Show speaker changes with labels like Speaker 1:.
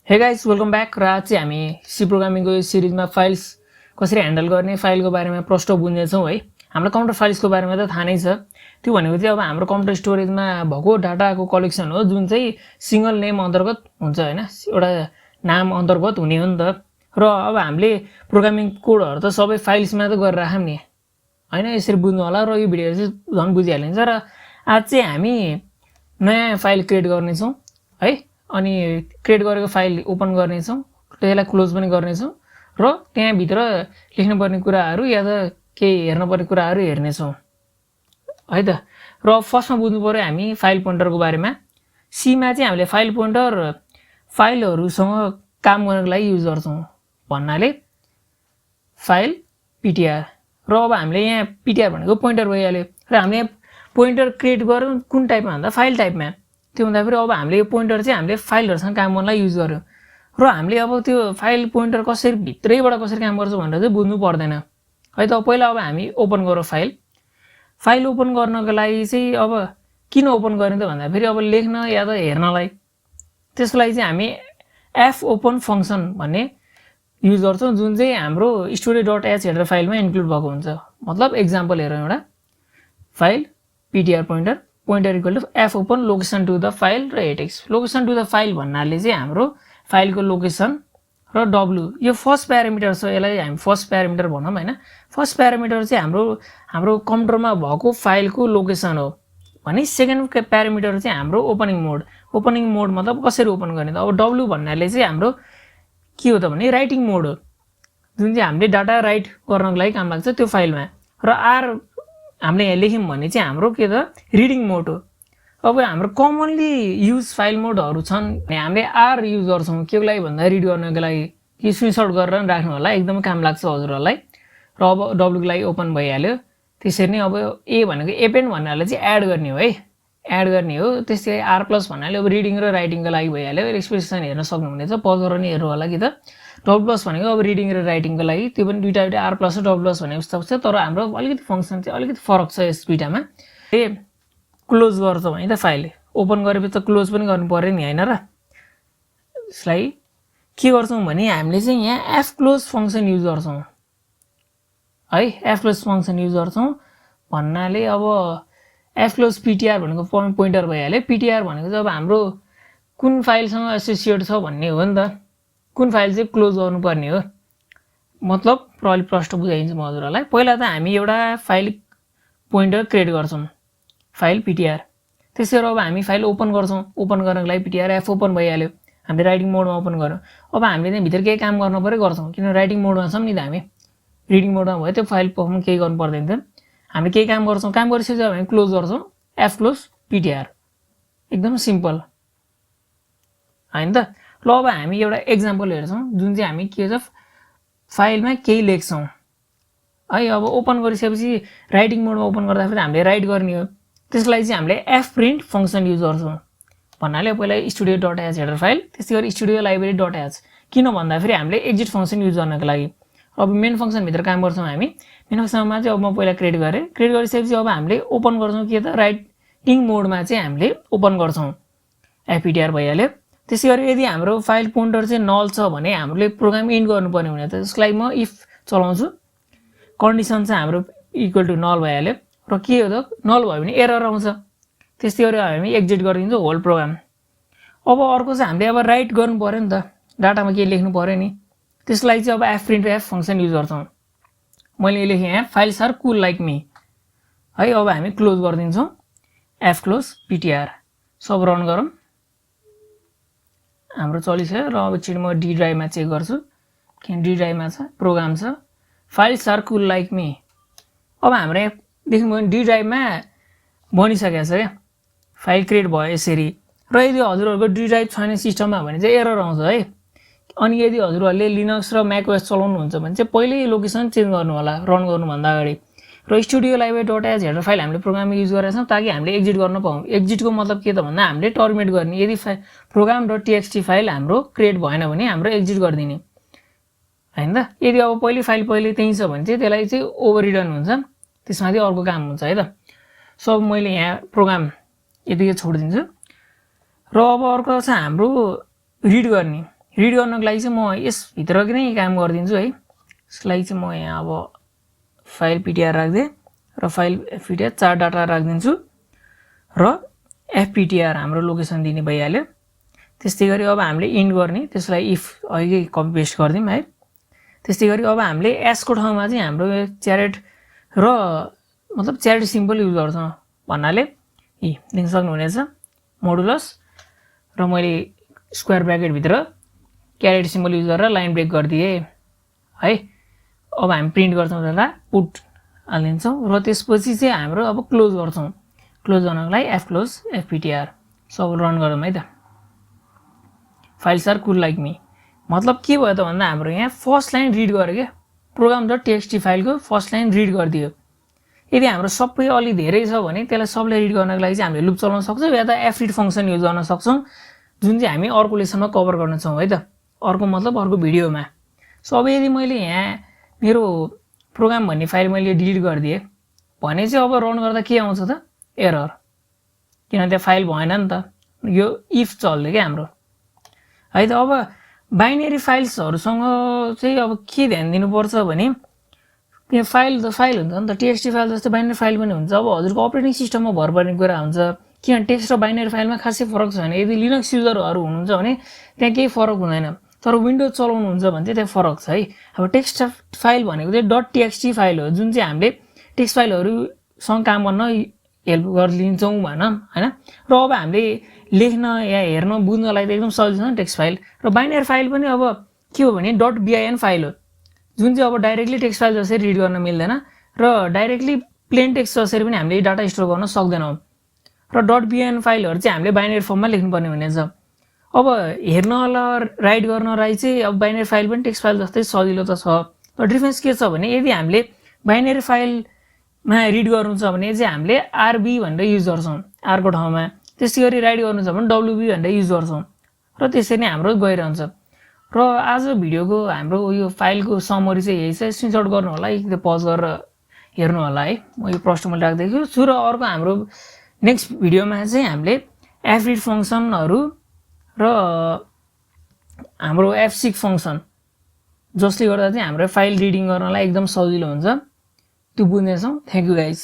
Speaker 1: Hey guys welcome back. र आज चाहिँ हामी सी प्रोग्रामिङको यो सिरिजमा फाइल्स कसरी ह्यान्डल गर्ने फाइलको बारेमा प्रष्ट बुझ्नेछौँ है। हाम्रो काउन्टर फाइल्सको बारेमा त थाहा नै छ। त्यो भनेको चाहिँ अब हाम्रो कम्प्युटर स्टोरेजमा भएको डाटाको कलेक्सन हो जुन चाहिँ सिंगल नेम अन्तर्गत हुन्छ हैन, एउटा नाम अन्तर्गत हुने हो नि त। र अब हामीले प्रोग्रामिङ कोडहरु त सबै फाइल्समा त गरेर राखौँ नि हैन, यसरी बुझ्नु होला। र यो भिडियो चाहिँ झन् बुझिहालिन्छ। र आज चाहिँ हामी नयाँ फाइल क्रिएट गर्नेछौँ है, अनि क्रिएट गरेको फाइल ओपन गर्नेछौँ, त्यसलाई क्लोज पनि गर्नेछौँ र त्यहाँभित्र लेख्नुपर्ने कुराहरू या त केही हेर्नुपर्ने कुराहरू हेर्नेछौँ है त। र फर्स्टमा बुझ्नु पर्यो हामी फाइल पोइन्टरको बारेमा। सीमा चाहिँ हामीले फाइल पोइन्टर फाइलहरूसँग काम गर्नको लागि युज गर्छौँ भन्नाले फाइल पिटिआर। र अब हामीले यहाँ पिटिआर भनेको पोइन्टर भइहाल्यो। र हामीले पोइन्टर क्रिएट गरौँ कुन टाइपमा भन्दा फाइल टाइपमा। त्यो भन्दाखेरि अब हामीले यो पोइन्टर चाहिँ हामीले फाइलहरुसँग काम गर्नलाई युज गर्यो। र हामीले अब त्यो फाइल पोइन्टर कसरी भित्रैबाट कसरी काम गर्छ भनेर चाहिँ बुझ्नु पर्दैन है त। पहिला अब हामी ओपन गरौँ फाइल ओपन गर्नको लागि चाहिँ अब किन ओपन गर्ने त भन्दाखेरि अब लेख्न या त हेर्नलाई। त्यसको लागि चाहिँ हामी एफ ओपन फंक्सन भन्ने युज गर्छौँ जुन चाहिँ हाम्रो studio.h हेडर फाइलमा इन्क्लुड भएको हुन्छ। मतलब एक्जाम्पल हेरौँ, एउटा file PTR pointer equal to F open location to the file र एटेक्स। लोकेसन टु द फाइल भन्नाले चाहिँ हाम्रो फाइलको लोकेसन र डब्लु यो फर्स्ट प्यारामिटर छ। यसलाई हामी फर्स्ट प्यारामिटर भनौँ हैन। फर्स्ट प्यारामिटर चाहिँ हाम्रो कम्प्युटरमा भएको फाइलको लोकेसन हो भने सेकेन्ड प्यारामिटर चाहिँ हाम्रो ओपनिङ मोड मतलब कसरी ओपन गर्ने त। अब डब्लु भन्नाले चाहिँ हाम्रो के हो त भने राइटिङ मोड हो, जुन चाहिँ हामीले डाटा राइट गर्नको लागि काम लाग्छ त्यो फाइलमा। र आर हामीले यहाँ लेख्यौँ भने चाहिँ हाम्रो के त रिडिङ मोड हो। अब हाम्रो कमनली युज फाइल मोडहरू छन् भने हामीले आर युज गर्छौँ के को लागि भन्दा रिड गर्नको लागि, कि स्क्रिनसट गरेर राख्नु होला, एकदमै काम लाग्छ हजुरहरूलाई। र अब डब्लुको लागि ओपन भइहाल्यो। त्यसरी नै अब ए भनेको एपेन्ड भन्नाले चाहिँ एड गर्ने हो है, एड गर्ने हो। त्यसै आर प्लस भन्नाले अब रिडिङ र राइटिङको लागि भइहाल्यो। एक्सप्रेसन हेर्न सक्नुहुनेछ, पज गरेर नि हेर्नु होला कि त। डब्लु प्लस भनेको अब रिडिङ र राइटिङको लागि, त्यो पनि दुईटा आर प्लस र डब्लु प्लस भने जस्तो छ। तर हाम्रो अलिकति फंक्सन चाहिँ अलिकति फरक छ यस दुईटामा। क्लोज गर्छौँ है त, फाइल ओपन गरेपछि त क्लोज पनि गर्नु पर्यो नि हैन। र यसलाई के गर्छौँ भने हामीले चाहिँ यहाँ एफ क्लोज फंक्सन युज गर्छौँ है। एफ क्लोज फंक्सन युज गर्छौँ भन्नाले अब एफ क्लोज पिटिआर भनेको पोइन्टर भइहाल्यो। पिटिआर भनेको चाहिँ अब हाम्रो कुन फाइलसँग एसोसिएट छ भन्ने हो नि त, कुन फाइल चाहिँ क्लोज गर्नुपर्ने हो। मतलब प्रहली प्रष्ट बुझाइन्छ म हजुरहरूलाई। पहिला त हामी एउटा फाइल पोइन्टर क्रिएट गर्छौँ फाइल पिटिआर। त्यसरी अब हामी फाइल ओपन गर्छौँ, ओपन गर्नको लागि पिटिआर एफ ओपन भइहाल्यो। हामीले राइटिङ मोडमा ओपन गऱ्यौँ। अब हामीले चाहिँ भित्र केही काम गर्न पर्यो गर्छौँ, किन राइटिङ मोडमा छौँ नि त हामी। रिडिङ मोडमा भयो त्यो फाइल पकाउनु केही गर्नु पर्दैन थियो। हामीले केही काम गर्छौँ, काम गरिसकेपछि अब हामी क्लोज गर्छौँ एफ क्लोज पिटिआर। एकदम सिम्पल हैन त। ल अब हामी एउटा एक्जाम्पल हेर्छौँ जुन चाहिँ हामी के छ फाइलमा केही लेख्छौँ है। अब ओपन गरिसकेपछि राइटिङ मोडमा ओपन गर्दाखेरि हामीले राइट गर्ने हो। त्यसको लागि चाहिँ हामीले एफ प्रिन्ट फंक्सन युज गर्छौँ भन्नाले पहिला studio.h हेडर फाइल, त्यसै गरी studio library.h। किन भन्दाखेरि हामीले एक्जिट फंक्सन युज गर्नको लागि। अब मेन फंक्सनभित्र काम गर्छौँ हामी। मेन फंक्सनमा चाहिँ अब म पहिला क्रिएट गरेँ। क्रिएट गरिसकेपछि अब हामीले ओपन गर्छौँ के त राइटिङ मोडमा चाहिँ हामीले ओपन गर्छौँ एफ पिटिआर भइहाल्यो। त्यसै गरी यदि हाम्रो फाइल पोइन्टर चाहिँ नल छ भने हामीले प्रोग्राम इन्ड गर्नुपर्ने हुने त। त्यसको लागि म इफ चलाउँछु, कन्डिसन चाहिँ हाम्रो इक्वल टु नल भइहाल्यो। र के हो त नल भयो भने एरर आउँछ। त्यस्तै गरी हामी एक्जिट गरिदिन्छौँ होल प्रोग्राम। अब अर्को चाहिँ हामीले अब राइट गर्नु पर्यो नि त, डाटामा केही लेख्नु पर्यो नि। त्यसको लागि चाहिँ अब F print F function use गर्छौँ। मैले लेखेँ यहाँ files are cool like me है। अब हामी क्लोज गरिदिन्छौँ एफ क्लोज पिटिआर। सब रन गरौँ, हाम्रो चलिसक्यो। र अब एकचोटि म डी ड्राइभमा चेक गर्छु, किन डी ड्राइभमा छ प्रोग्राम छ files are cool like me. अब हाम्रो देख्नुभयो भने डी ड्राइभमा बनिसकेको छ क्या, फाइल क्रिएट भयो यसरी। र यदि हजुरहरूको डी ड्राइभ छैन सिस्टममा भने चाहिँ एरर आउँछ है। अनि यदि हजुरहरूले लिनक्स र म्याकओएस चलाउनुहुन्छ भने चाहिँ पहिल्यै लोकेसन चेन्ज गर्नु होला रन गर्नुभन्दा अगाडि। र studio library.h हेडर फाइल हामीले प्रोग्राममा युज गरेका छौँ ताकि हामीले एक्जिट गर्न पाऊँ। एक्जिटको मतलब के त भन्दा हामीले टर्मिनेट गर्ने। यदि program.txt फाइल हाम्रो क्रिएट भएन भने हाम्रो एक्जिट गरिदिने हैन त। यदि अब फाइल त्यही छ भने चाहिँ त्यसलाई चाहिँ ओभररिडन हुन्छ, त्यसमाथि अर्को काम हुन्छ है त। सो अब मैले यहाँ प्रोग्राम यतिकै छोडिदिन्छु। र अब अर्को छ हाम्रो रिड गर्ने। रिड गर्नको लागि चाहिँ म यसभित्रकै नै काम गरिदिन्छु है। यसलाई चाहिँ म यहाँ अब फाइल पिटिआर राख्दिएँ र फाइल एफपिटिआर 4 डाटा राखिदिन्छु र एफपिटिआर हाम्रो लोकेसन दिने भइहाल्यो। त्यस्तै गरी अब हामीले इन्ड गर्ने, त्यसलाई इफ अघि कपी पेस्ट गरिदिउँ है। त्यस्तै गरी अब हामीले एसको ठाउँमा चाहिँ हाम्रो च्यारेट र मतलब च्यारेट सिम्बल युज गर्छौँ भन्नाले लेख्न सक्नुहुनेछ मोडुलस र मैले स्क्वायर ब्र्याकेटभित्र क्यारेट सिम्बल युज गरेर लाइन ब्रेक गरिदिएँ है। अब हामी प्रिन्ट गर्छौँ त्यसलाई पुट हालिदिन्छौँ र त्यसपछि चाहिँ हाम्रो अब क्लोज गर्छौँ। क्लोज गर्नको लागि एफ क्लोज एफपिटिआर। सब रन गरौँ है त। Files are cool like me मतलब के भयो त भन्दा हाम्रो यहाँ फर्स्ट लाइन रिड गर्यो क्या, प्रोग्राम डट टेक्सटी फाइलको फर्स्ट लाइन रिड गरिदियो। यदि हाम्रो सबै अलि धेरै छ भने त्यसलाई सबलाई रिड गर्नको लागि चाहिँ हामीले लुप चलाउन सक्छौँ या त एफरिड फङ्सन युज गर्न सक्छौँ, जुन चाहिँ हामी अर्को लेसनमा कभर गर्नेछौँ है त। अर्को मतलब अर्को भिडियोमा। सो अब यदि मैले यहाँ मेरो प्रोग्राम भन्ने फाइल मैले डिलिट गरिदिएँ भने चाहिँ अब रन गर्दा के आउँछ त? एरर, किनभने त्यहाँ फाइल भएन नि त। यो इफ चल्यो क्या हाम्रो है त। अब बाइनेरी फाइल्सहरूसँग चाहिँ अब के ध्यान दिनुपर्छ भने त्यो फाइल त फाइल हुन्छ नि त, टेक्स्टी फाइल जस्तै बाइनेरी फाइल पनि हुन्छ। अब हजुरको अपरेटिङ सिस्टममा भर पर्ने कुरा हुन्छ, किनभने टेक्स्ट र बाइनेरी फाइलमा खासै फरक छैन। यदि लिनक्स युजरहरू हुनुहुन्छ भने त्यहाँ केही फरक हुँदैन, तर विन्डोज चलाउनुहुन्छ भने चाहिँ त्यहाँ फरक छ है। अब टेक्स्ट फाइल भनेको चाहिँ डट टेक्स्टी फाइल हो, जुन चाहिँ हामीले टेक्स्ट फाइलहरूसँग काम गर्न हेल्प गरिदिन्छौँ भनौँ होइन। र अब हामीले लेख्न या हेर्न बुझ्नलाई त एकदम सजिलो छ टेक्स्ट फाइल। र बाइनेरी फाइल पनि अब के हो भने डट बिआइएन फाइल हो, जुन चाहिँ अब डाइरेक्टली टेक्स्ट फाइल जसरी रिड गर्न मिल्दैन र डाइरेक्टली प्लेन टेक्स्ट जसरी पनि हामीले डाटा स्टोर गर्न सक्दैनौँ। र डट बिआइएन फाइलहरू चाहिँ हामीले बाइनेरी फर्ममा लेख्नुपर्ने हुनेछ। अब हेर्न राइट गर्नलाई चाहिँ अब बाइनेरी फाइल पनि टेक्स्ट फाइल जस्तै सजिलो त छ। तर डिफ्रेन्स के छ भने यदि हामीले बाइनेरी फाइलमा रिड गर्नु छ भने चाहिँ हामीले आरबी भनेर युज गर्छौँ आरको ठाउँमा। त्यसै गरी राइट गर्नु छ भने डब्लुबी भनेर युज गर्छौँ र त्यसरी नै हाम्रो गइरहन्छ। र आज भिडियोको हाम्रो यो फाइलको समरी चाहिँ यही छ। स्क्रिनसट गर्नु होला, एक पज गरेर हेर्नु होला है। म यो प्रश्न मैले राख्दैछु छु। र अर्को हाम्रो नेक्स्ट भिडियोमा चाहिँ हामीले एफरिड फङ्सनहरू र हाम्रो एफसिक फङ्सन जसले गर्दा चाहिँ हाम्रो फाइल रिडिङ गर्नलाई एकदम सजिलो हुन्छ त्यो बुझ्नेछौँ। Thank you guys.